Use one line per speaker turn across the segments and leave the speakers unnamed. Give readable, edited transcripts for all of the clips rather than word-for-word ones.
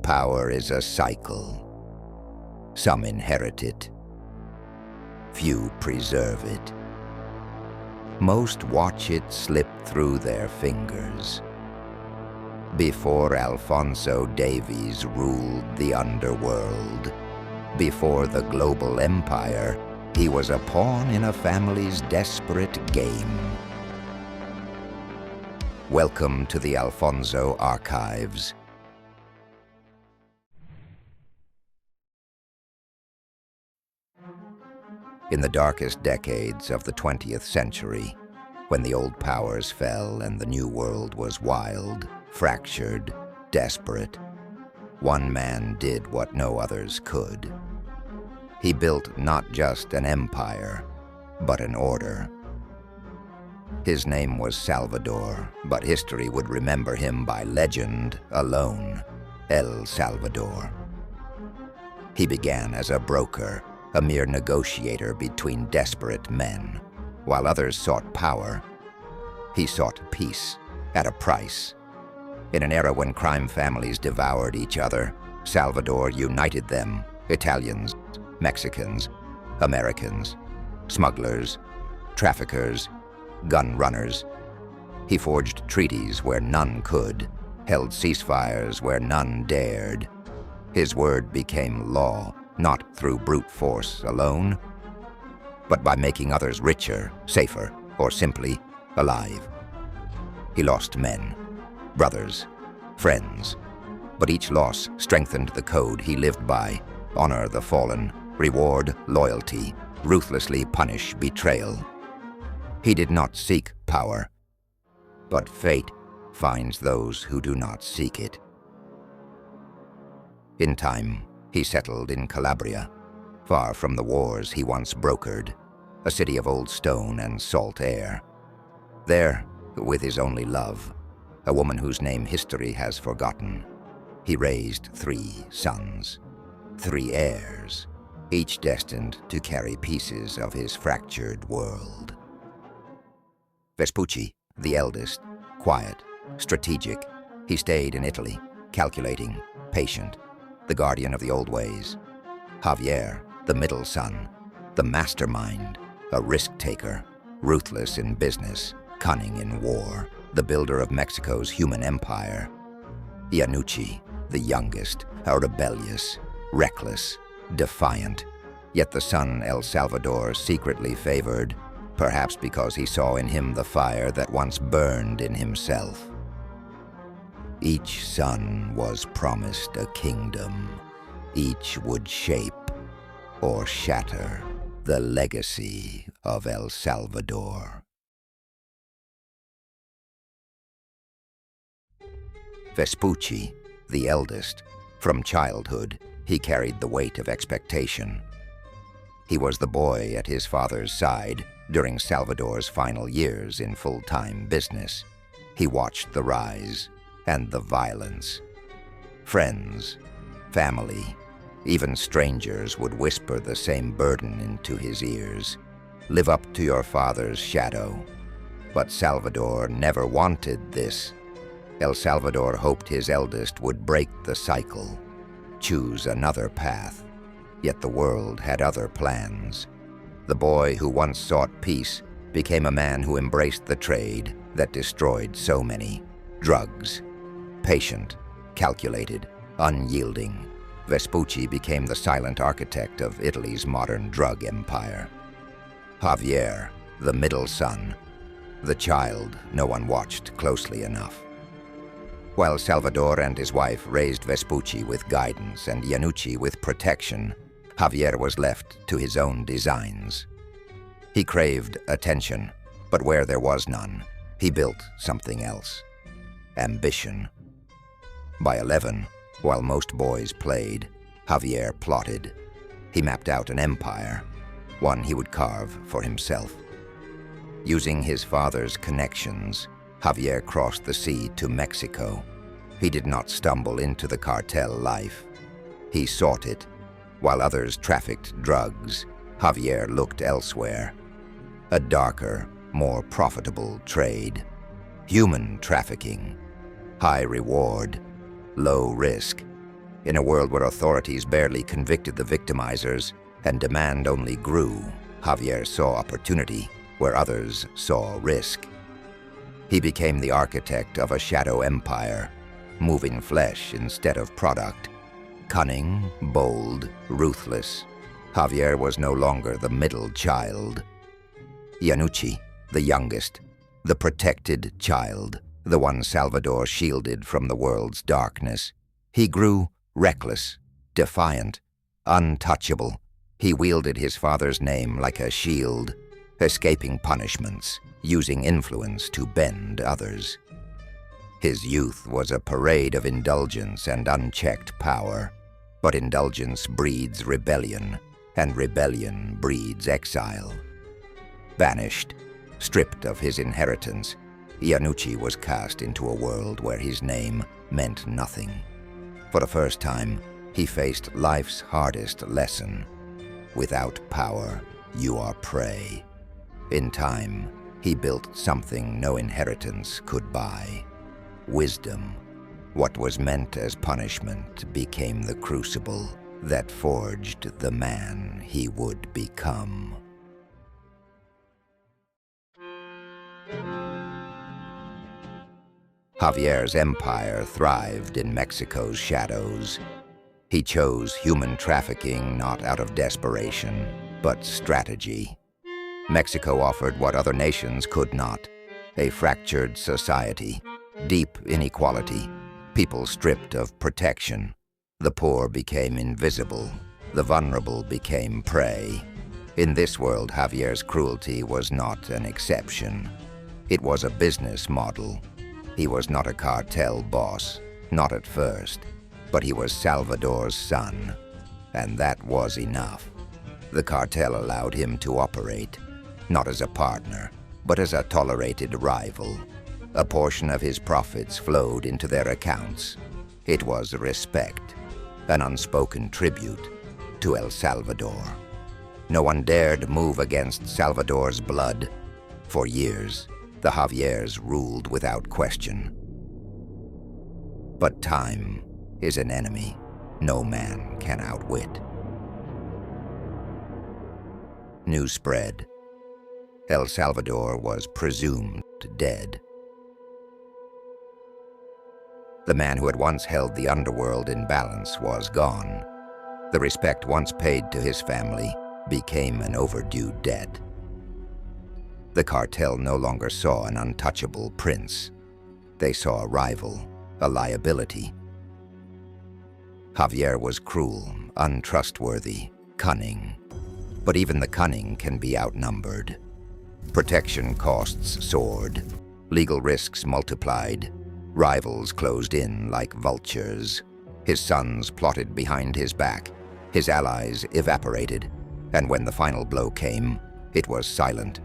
Power is a cycle. Some inherit it. Few preserve it. Most watch it slip through their fingers. Before Alphonso Davies ruled the underworld, before the global empire, he was a pawn in a family's desperate game. Welcome to the Alphonso Archives. In the darkest decades of the 20th century, when the old powers fell and the new world was wild, fractured, desperate, one man did what no others could. He built not just an empire, but an order. His name was Salvador, but history would remember him by legend alone, El Salvador. He began as a broker, a mere negotiator between desperate men. While others sought power, he sought peace at a price. In an era when crime families devoured each other, Salvador united them, Italians, Mexicans, Americans, smugglers, traffickers, gun runners. He forged treaties where none could, held ceasefires where none dared. His word became law, not through brute force alone, but by making others richer, safer, or simply alive. He lost men, brothers, friends, but each loss strengthened the code he lived by: honor the fallen, reward loyalty, ruthlessly punish betrayal. He did not seek power, but fate finds those who do not seek it. In time, he settled in Calabria, far from the wars he once brokered, a city of old stone and salt air. There, with his only love, a woman whose name history has forgotten, he raised 3 sons, 3 heirs, each destined to carry pieces of his fractured world. Vespucci, the eldest, quiet, strategic, he stayed in Italy, calculating, patient, the guardian of the old ways. Javier, the middle son, the mastermind, a risk-taker, ruthless in business, cunning in war, the builder of Mexico's human empire. Iannucci, the youngest, a rebellious, reckless, defiant, yet the son El Salvador secretly favored, perhaps because he saw in him the fire that once burned in himself. Each son was promised a kingdom. Each would shape or shatter the legacy of El Salvador. Vespucci, the eldest, from childhood, he carried the weight of expectation. He was the boy at his father's side during Salvador's final years in full-time business. He watched the rise and the violence. Friends, family, even strangers would whisper the same burden into his ears. Live up to your father's shadow. But Salvador never wanted this. El Salvador hoped his eldest would break the cycle, choose another path. Yet the world had other plans. The boy who once sought peace became a man who embraced the trade that destroyed so many: drugs. Patient, calculated, unyielding, Vespucci became the silent architect of Italy's modern drug empire. Javier, the middle son, the child no one watched closely enough. While Salvador and his wife raised Vespucci with guidance and Iannucci with protection, Javier was left to his own designs. He craved attention, but where there was none, he built something else: ambition. By 11, while most boys played, Javier plotted. He mapped out an empire, one he would carve for himself. Using his father's connections, Javier crossed the sea to Mexico. He did not stumble into the cartel life. He sought it. While others trafficked drugs, Javier looked elsewhere. A darker, more profitable trade. Human trafficking. High reward, low risk, In a world where authorities barely convicted the victimizers and demand only grew, Javier saw opportunity where others saw risk. He became the architect of a shadow empire, moving flesh instead of product. Cunning, bold, ruthless, Javier was no longer the middle child. Iannucci, the youngest, the protected child, the one Salvador shielded from the world's darkness. He grew reckless, defiant, untouchable. He wielded his father's name like a shield, escaping punishments, using influence to bend others. His youth was a parade of indulgence and unchecked power, but indulgence breeds rebellion, and rebellion breeds exile. Banished, stripped of his inheritance, Iannucci was cast into a world where his name meant nothing. For the first time, he faced life's hardest lesson. Without power, you are prey. In time, he built something no inheritance could buy. Wisdom. What was meant as punishment became the crucible that forged the man he would become. Javier's empire thrived in Mexico's shadows. He chose human trafficking not out of desperation, but strategy. Mexico offered what other nations could not: a fractured society, deep inequality, people stripped of protection. The poor became invisible, the vulnerable became prey. In this world, Javier's cruelty was not an exception. It was a business model. He was not a cartel boss, not at first, but he was Salvador's son, and that was enough. The cartel allowed him to operate, not as a partner, but as a tolerated rival. A portion of his profits flowed into their accounts. It was respect, an unspoken tribute to El Salvador. No one dared move against Salvador's blood. For years, the Javiers ruled without question. But time is an enemy no man can outwit. News spread. El Salvador was presumed dead. The man who had once held the underworld in balance was gone. The respect once paid to his family became an overdue debt. The cartel no longer saw an untouchable prince. They saw a rival, a liability. Javier was cruel, untrustworthy, cunning. But even the cunning can be outnumbered. Protection costs soared, legal risks multiplied, rivals closed in like vultures. His sons plotted behind his back, his allies evaporated, and when the final blow came, it was silent.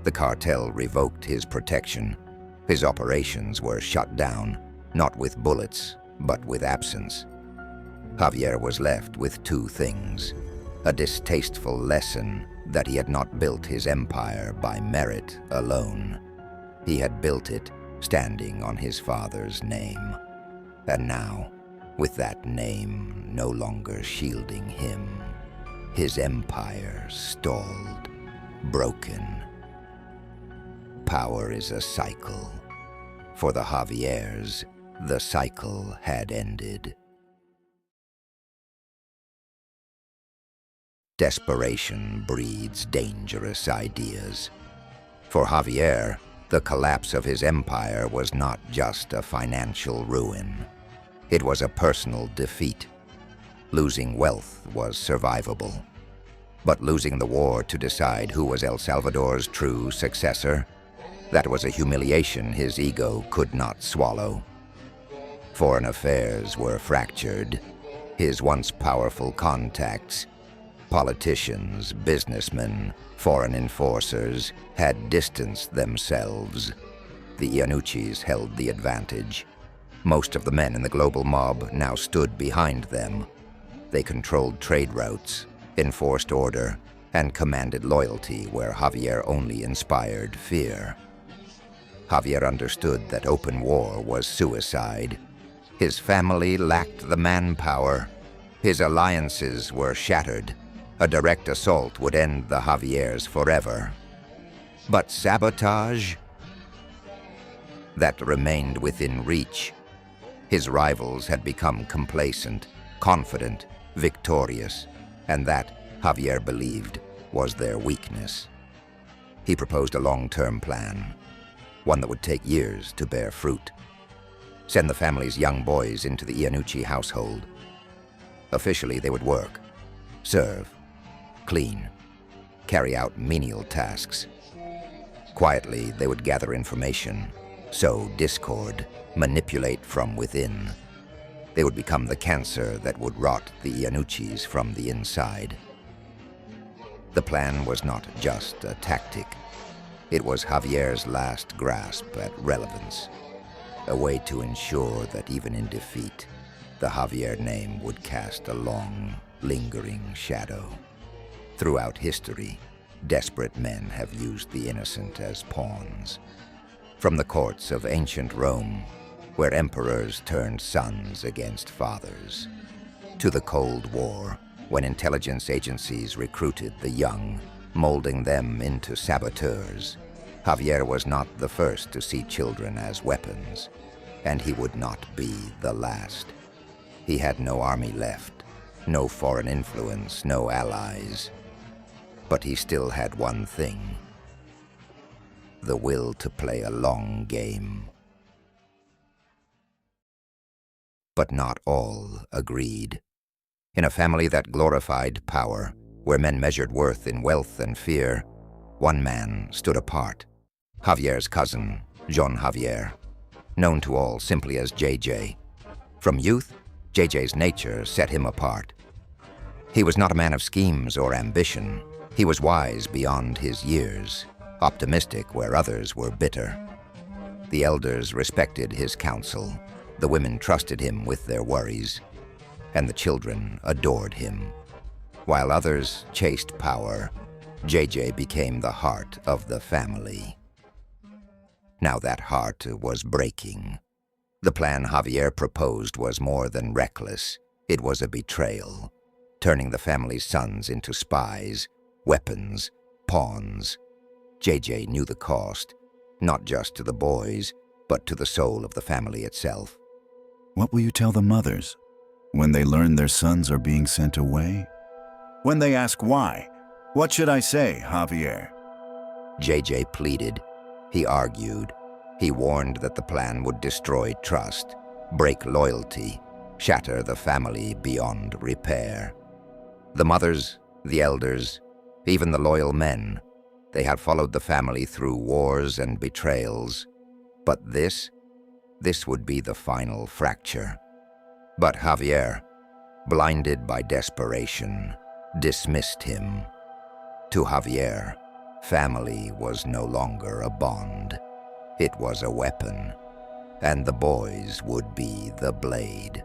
The cartel revoked his protection. His operations were shut down, not with bullets, but with absence. Javier was left with two things: a distasteful lesson that he had not built his empire by merit alone. He had built it standing on his father's name. And now, with that name no longer shielding him, his empire stalled, broken. Power is a cycle. For the Javiers, the cycle had ended. Desperation breeds dangerous ideas. For Javier, the collapse of his empire was not just a financial ruin. It was a personal defeat. Losing wealth was survivable. But losing the war to decide who was El Salvador's true successor, that was a humiliation his ego could not swallow. Foreign affairs were fractured. His once powerful contacts, politicians, businessmen, foreign enforcers, had distanced themselves. The Iannuccis held the advantage. Most of the men in the global mob now stood behind them. They controlled trade routes, enforced order, and commanded loyalty where Javier only inspired fear. Javier understood that open war was suicide. His family lacked the manpower. His alliances were shattered. A direct assault would end the Javiers forever. But sabotage? That remained within reach. His rivals had become complacent, confident, victorious, and that, Javier believed, was their weakness. He proposed a long-term plan, one that would take years to bear fruit. Send the family's young boys into the Iannucci household. Officially, they would work, serve, clean, carry out menial tasks. Quietly, they would gather information, sow discord, manipulate from within. They would become the cancer that would rot the Iannuccis from the inside. The plan was not just a tactic. It was Javier's last grasp at relevance, a way to ensure that even in defeat, the Javier name would cast a long, lingering shadow. Throughout history, desperate men have used the innocent as pawns. From the courts of ancient Rome, where emperors turned sons against fathers, to the Cold War, when intelligence agencies recruited the young, molding them into saboteurs. Javier was not the first to see children as weapons, and he would not be the last. He had no army left, no foreign influence, no allies. But he still had one thing: the will to play a long game. But not all agreed. In a family that glorified power, where men measured worth in wealth and fear, one man stood apart. Javier's cousin, John Javier, known to all simply as JJ. From youth, JJ's nature set him apart. He was not a man of schemes or ambition. He was wise beyond his years, optimistic where others were bitter. The elders respected his counsel. The women trusted him with their worries, and the children adored him. While others chased power, JJ became the heart of the family. Now that heart was breaking. The plan Javier proposed was more than reckless. It was a betrayal, turning the family's sons into spies, weapons, pawns. JJ knew the cost, not just to the boys, but to the soul of the family itself.
What will you tell the mothers when they learn their sons are being sent away? When they ask why, what should I say, Javier?
JJ pleaded. He argued. He warned that the plan would destroy trust, break loyalty, shatter the family beyond repair. The mothers, the elders, even the loyal men, they had followed the family through wars and betrayals. But this would be the final fracture. But Javier, blinded by desperation, dismissed him. To Javier, family was no longer a bond. It was a weapon, and the boys would be the blade.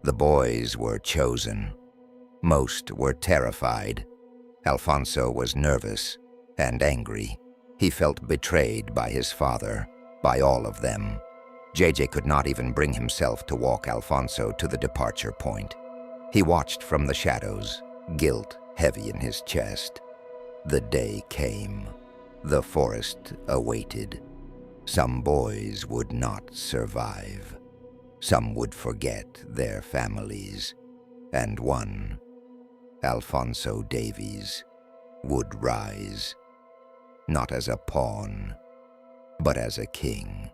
The boys were chosen. Most were terrified. Alphonso was nervous and angry. He felt betrayed by his father, by all of them. JJ could not even bring himself to walk Alphonso to the departure point. He watched from the shadows, guilt heavy in his chest. The day came. The forest awaited. Some boys would not survive. Some would forget their families. And one, Alphonso Davies, would rise, not as a pawn, but as a king.